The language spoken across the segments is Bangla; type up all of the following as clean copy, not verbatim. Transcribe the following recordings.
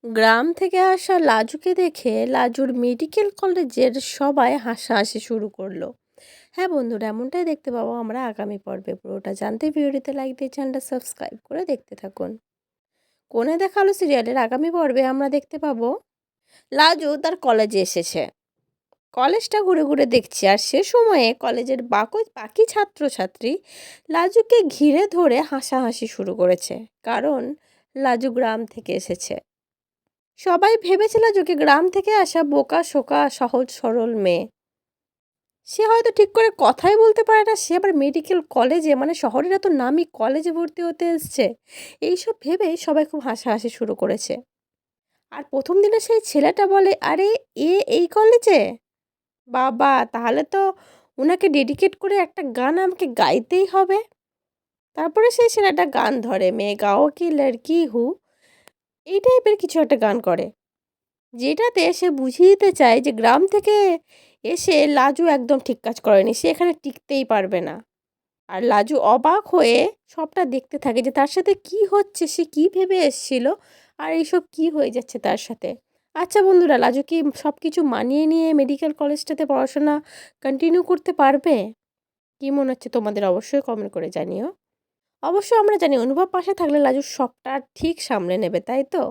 গ্রাম থেকে আসা লাজুকে দেখে লাজুর মেডিকেল কলেজের সবাই হাসাহাসি শুরু করলো। হ্যাঁ বন্ধুরা, এমনটাই দেখতে পাবো আমরা আগামী পর্বে। পুরোটা জানতে ভিডিওতে লাইক দিয়ে চ্যানেলটা সাবস্ক্রাইব করে দেখতে থাকুন। কোণে দেখা আলো সিরিয়ালের আগামী পর্বে আমরা দেখতে পাবো লাজু তার কলেজে এসেছে। কলেজটা ঘুরে ঘুরে দেখছে, আর সে সময়ে কলেজের বাকি ছাত্রছাত্রী লাজুকে ঘিরে ধরে হাসাহাসি শুরু করেছে, কারণ লাজু গ্রাম থেকে এসেছে। সবাই ভেবেছিল যে গ্রাম থেকে আসা বোকা শোকা সহজ সরল মেয়ে, সে হয়তো ঠিক করে কথাই বলতে পারে না, সে আবার মেডিকেল কলেজে, মানে শহরের এত নামি কলেজে ভর্তি হতে এসছে। এইসব ভেবে সবাই খুব হাসাহাসি শুরু করেছে। আর প্রথম দিনে সেই ছেলেটা বলে, আরে এই কলেজে, বাবা তাহলে তো ওনাকে ডেডিকেট করে একটা গান আমাকে গাইতেই হবে। তারপরে সেই ছেলেটা গান ধরে, মেয়ে গাও কি লড়কি হু, এই টাইপের কিছু একটা গান করে, যেটাতে সে বুঝিয়ে দিতে চায় যে গ্রাম থেকে এসে লাজু একদম ঠিক কাজ করেনি, সে এখানে টিকতেই পারবে না। আর লাজু অবাক হয়ে সবটা দেখতে থাকে যে তার সাথে কি হচ্ছে, সে কি ভেবে এসেছিল আর এইসব কি হয়ে যাচ্ছে তার সাথে। আচ্ছা বন্ধুরা, লাজু কি সব কিছু মানিয়ে নিয়ে মেডিকেল কলেজটাতে পড়াশোনা কন্টিনিউ করতে পারবে? কি মনে হচ্ছে তোমাদের, অবশ্যই কমেন্ট করে জানিও। অবশ্য আমরা জানি অনুভব পাশে থাকলে লাজু সবটা ঠিক সামলে নেবে, তাই তো?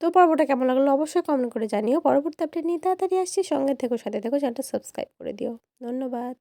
তো পর্বটা কেমন লাগলো অবশ্যই কমেন্ট করে জানিও। পরবর্তী আপডেট নিয়ে তাড়াতাড়ি আসছি, সঙ্গে থেকো, সাথে থেকো, চ্যানেলটা সাবস্ক্রাইব করে দিও। ধন্যবাদ।